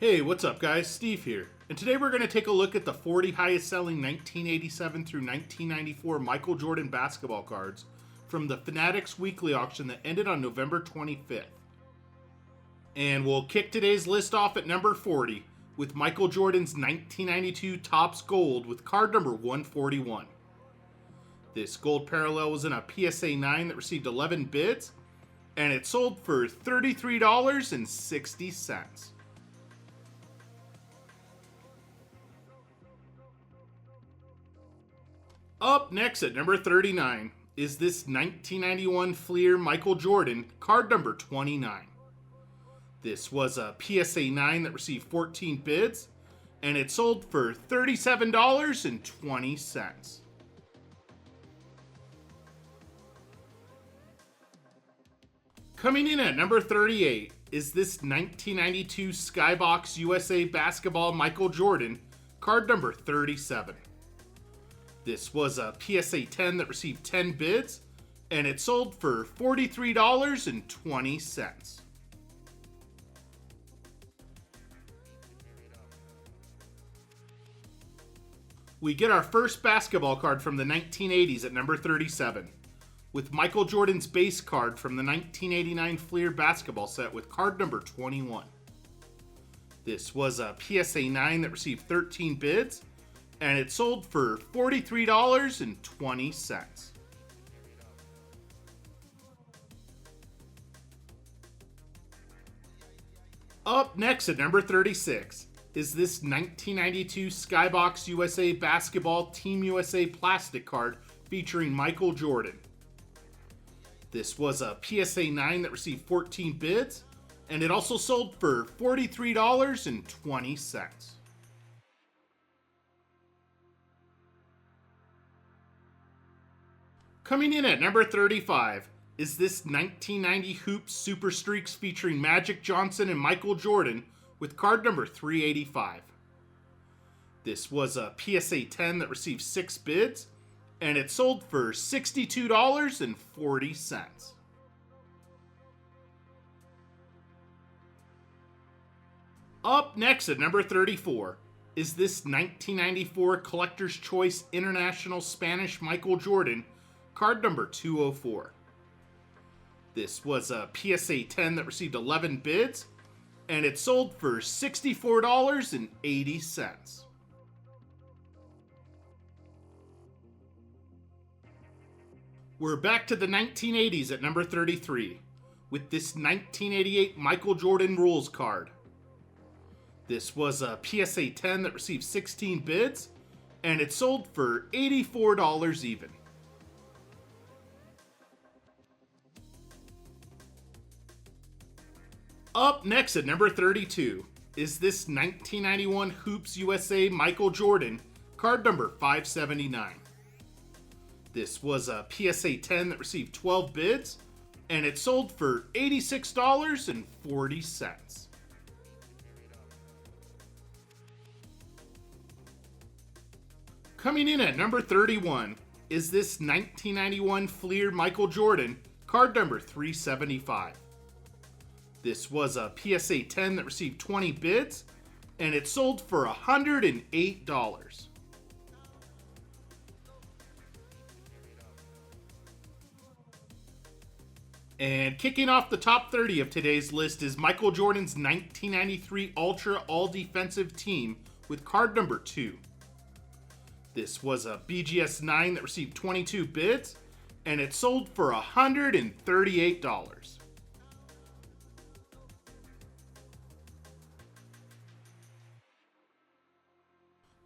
Hey, what's up guys? Steve here. And today we're going to take a look at the 40 highest selling 1987 through 1994 Michael Jordan basketball cards from the Fanatics weekly auction that ended on November 25th. And we'll kick today's list off at number 40 with Michael Jordan's 1992 Topps Gold with card number 141. This gold parallel was in a PSA 9 that received 11 bids, and it sold for $33.60. Up next at number 39 is this 1991 Fleer Michael Jordan, card number 29. This was a PSA 9 that received 14 bids, and it sold for $37.20. Coming in at number 38 is this 1992 Skybox USA Basketball Michael Jordan, card number 37. This was a PSA 10 that received 10 bids, and it sold for $43.20. We get our first basketball card from the 1980s at number 37, with Michael Jordan's base card from the 1989 Fleer basketball set with card number 21. This was a PSA 9 that received 13 bids, and it sold for $43.20. Up next at number 36 is this 1992 Skybox USA Basketball Team USA plastic card featuring Michael Jordan. This was a PSA 9 that received 14 bids, and it also sold for $43.20. Coming in at number 35 is this 1990 Hoops Super Streaks featuring Magic Johnson and Michael Jordan with card number 385. This was a PSA 10 that received 6 bids, and it sold for $62.40. Up next at number 34 is this 1994 Collector's Choice International Spanish Michael Jordan, card number 204. This was a PSA 10 that received 11 bids, and it sold for $64.80. We're back to the 1980s at number 33 with this 1988 Michael Jordan Rules card. This was a PSA 10 that received 16 bids, and it sold for $84 even. Up next at number 32 is this 1991 Hoops USA Michael Jordan, card number 579. This was a PSA 10 that received 12 bids, and it sold for $86.40. Coming in at number 31 is this 1991 Fleer Michael Jordan, card number 375. This was a PSA 10 that received 20 bids, and it sold for $108. And kicking off the top 30 of today's list is Michael Jordan's 1993 Ultra All-Defensive Team with card number 2. This was a BGS 9 that received 22 bids, and it sold for $138.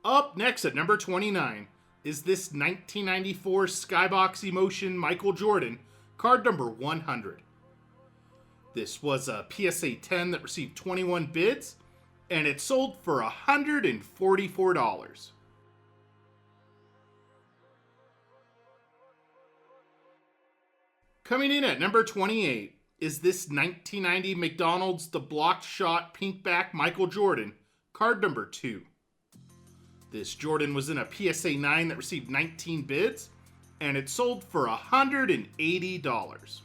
Up next at number 29 is this 1994 Skybox Emotion Michael Jordan, card number 100. This was a PSA 10 that received 21 bids, and it sold for $144. Coming in at number 28 is this 1990 McDonald's The Blocked Shot Pinkback Michael Jordan, card number 2. This Jordan was in a PSA 9 that received 19 bids, and it sold for $180.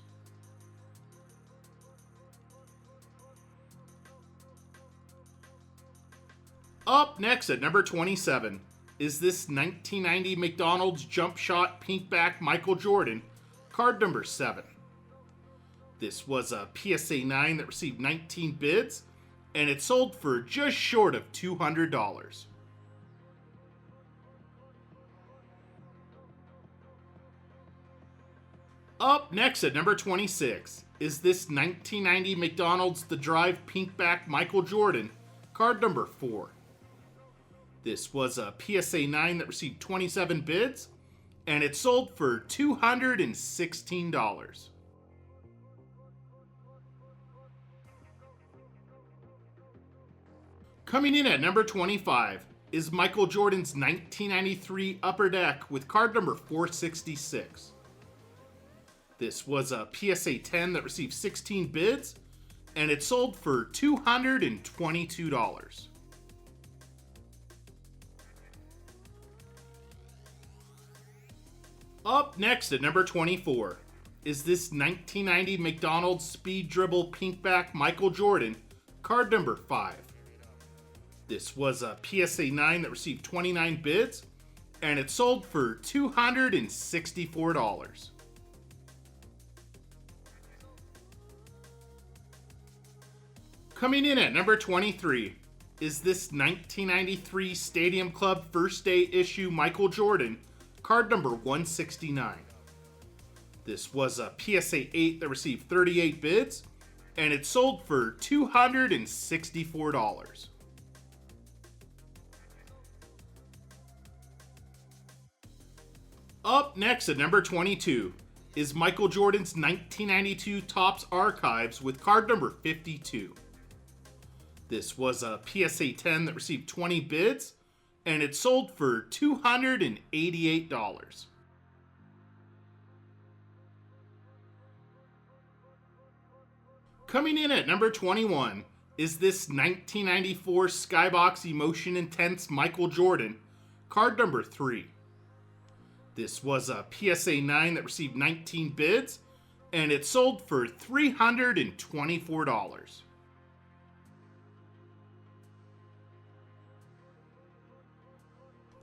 Up next at number 27 is this 1990 McDonald's Jump Shot Pinkback Michael Jordan, card number 7. This was a PSA 9 that received 19 bids, and it sold for just short of $200. Up next at number 26 is this 1990 McDonald's The Drive Pinkback Michael Jordan, card number 4. This was a PSA 9 that received 27 bids, and it sold for $216. Coming in at number 25 is Michael Jordan's 1993 Upper Deck with card number 466. This was a PSA 10 that received 16 bids, and it sold for $222. Up next at number 24 is this 1990 McDonald's Speed Dribble Pinkback Michael Jordan, card number 5. This was a PSA 9 that received 29 bids, and it sold for $264. Coming in at number 23 is this 1993 Stadium Club First Day Issue Michael Jordan, card number 169. This was a PSA 8 that received 38 bids, and it sold for $264. Up next at number 22 is Michael Jordan's 1992 Topps Archives with card number 52. This was a PSA 10 that received 20 bids, and it sold for $288. Coming in at number 21 is this 1994 Skybox Emotion Intense Michael Jordan, card number 3. This was a PSA 9 that received 19 bids, and it sold for $324.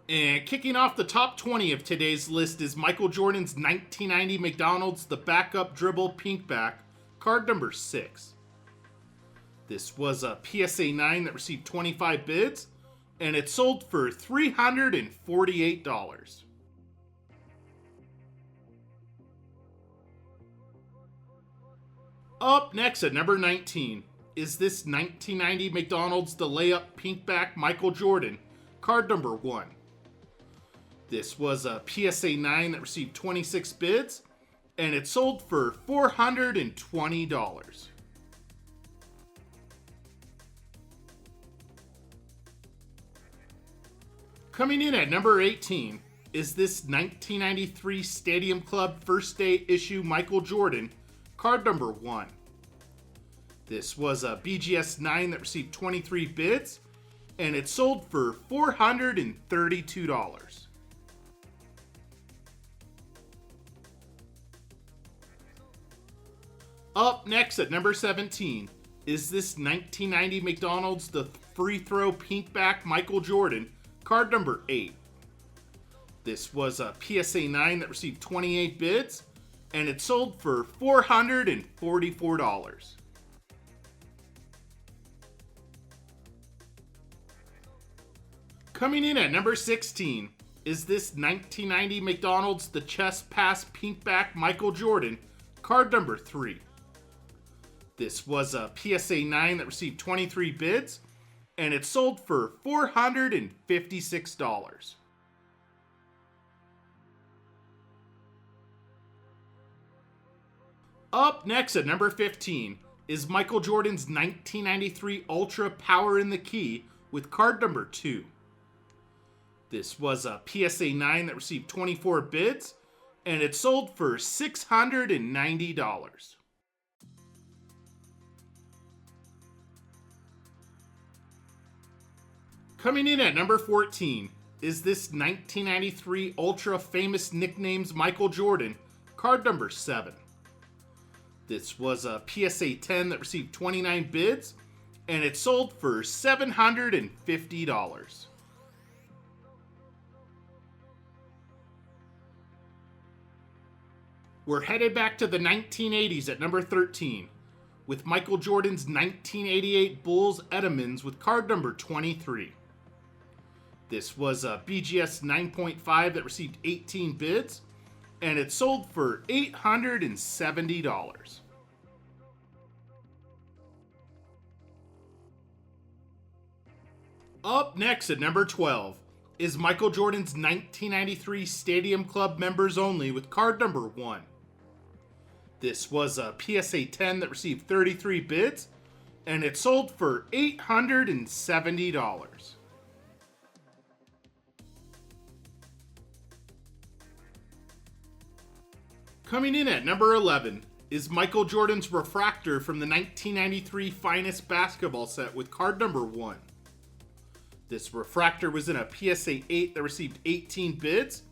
And kicking off the top 20 of today's list is Michael Jordan's 1990 McDonald's The Backup Dribble Pinkback, card number 6. This was a PSA 9 that received 25 bids, and it sold for $348. Up next at number 19 is this 1990 McDonald's The Layup Pinkback Michael Jordan, card number 1. This was a PSA 9 that received 26 bids, and it sold for $420. Coming in at number 18 is this 1993 Stadium Club First Day Issue Michael Jordan, card number 1. This was a BGS 9 that received 23 bids, and it sold for $432. Up next at number 17 is this 1990 McDonald's The Free Throw Pinkback Michael Jordan, card number 8. This was a PSA 9 that received 28 bids, and it sold for $444. Coming in at number 16 is this 1990 McDonald's The Chess Pass Pinkback Michael Jordan, card number 3. This was a PSA 9 that received 23 bids, and it sold for $456. Up next at number 15 is Michael Jordan's 1993 Ultra Power in the Key with card number 2. This was a PSA 9 that received 24 bids, and it sold for $690. Coming in at number 14 is this 1993 Ultra Famous Nicknames Michael Jordan, card number 7. This was a PSA 10 that received 29 bids, and it sold for $750. We're headed back to the 1980s at number 13 with Michael Jordan's 1988 Bulls Edelmans with card number 23. This was a BGS 9.5 that received 18 bids, and it sold for $870. Up next at number 12 is Michael Jordan's 1993 Stadium Club members only with card number 1. This was a PSA 10 that received 33 bids, and it sold for $870. Coming in at number 11 is Michael Jordan's Refractor from the 1993 Finest basketball set with card number 1. This refractor was in a PSA 8 that received 18 bids,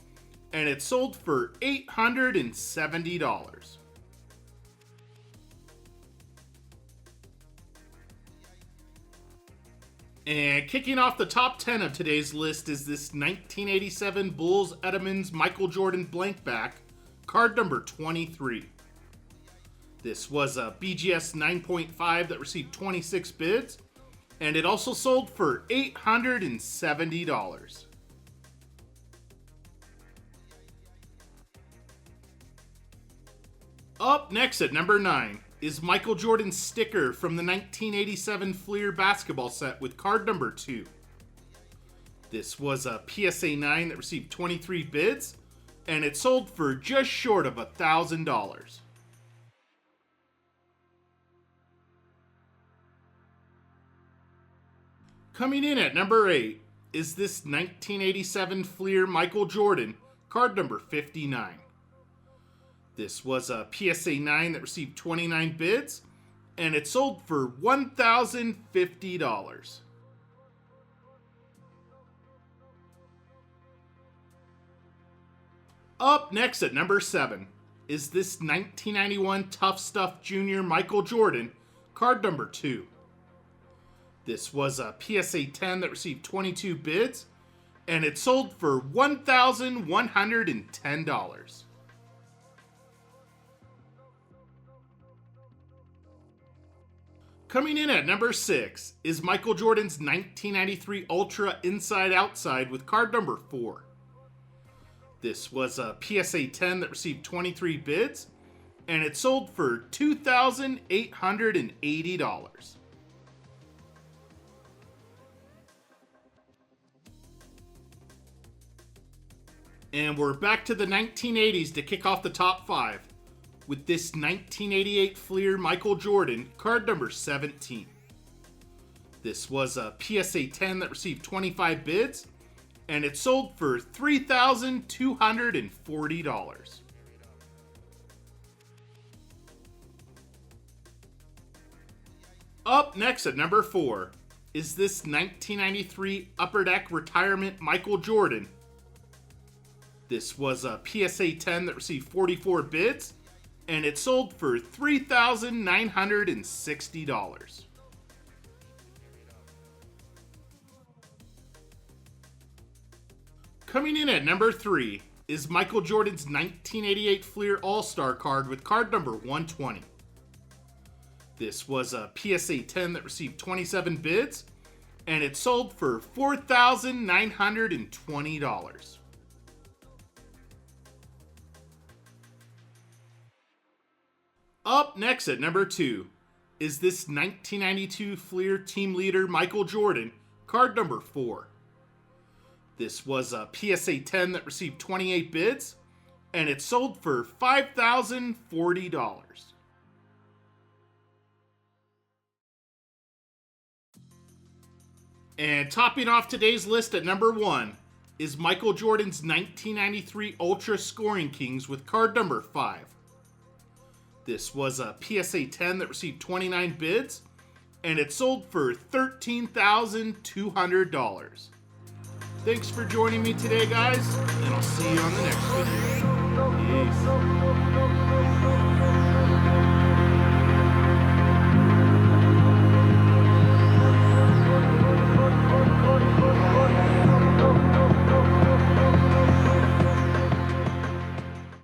and it sold for $870. And kicking off the top 10 of today's list is this 1987 Bulls Edelmans Michael Jordan blankback, card number 23. This was a BGS 9.5 that received 26 bids, and it also sold for $870. Up next at number 9 is Michael Jordan's sticker from the 1987 Fleer basketball set with card number 2. This was a PSA 9 that received 23 bids, and it sold for just short of $1,000. Coming in at number 8 is this 1987 Fleer Michael Jordan, card number 59. This was a PSA 9 that received 29 bids, and it sold for $1,050. Up next at number 7 is this 1991 Tough Stuff Junior Michael Jordan, card number 2. This was a PSA 10 that received 22 bids, and it sold for $1,110. Coming in at number 6 is Michael Jordan's 1993 Ultra Inside Outside with card number 4. This was a PSA 10 that received 23 bids, and it sold for $2,880. And we're back to the 1980s to kick off the top 5 with this 1988 Fleer Michael Jordan, card number 17. This was a PSA 10 that received 25 bids, and it sold for $3,240. Up next at number 4 is this 1993 Upper Deck Retirement Michael Jordan. This was a PSA 10 that received 44 bids, and it sold for $3,960. Coming in at number 3 is Michael Jordan's 1988 Fleer All-Star card with card number 120. This was a PSA 10 that received 27 bids, and it sold for $4,920. Up next at number 2 is this 1992 Fleer Team Leader Michael Jordan, card number 4. This was a PSA 10 that received 28 bids, and it sold for $5,040. And topping off today's list at number 1 is Michael Jordan's 1993 Ultra Scoring Kings with card number 5. This was a PSA 10 that received 29 bids, and it sold for $13,200. Thanks for joining me today, guys, and I'll see you on the next video. Peace.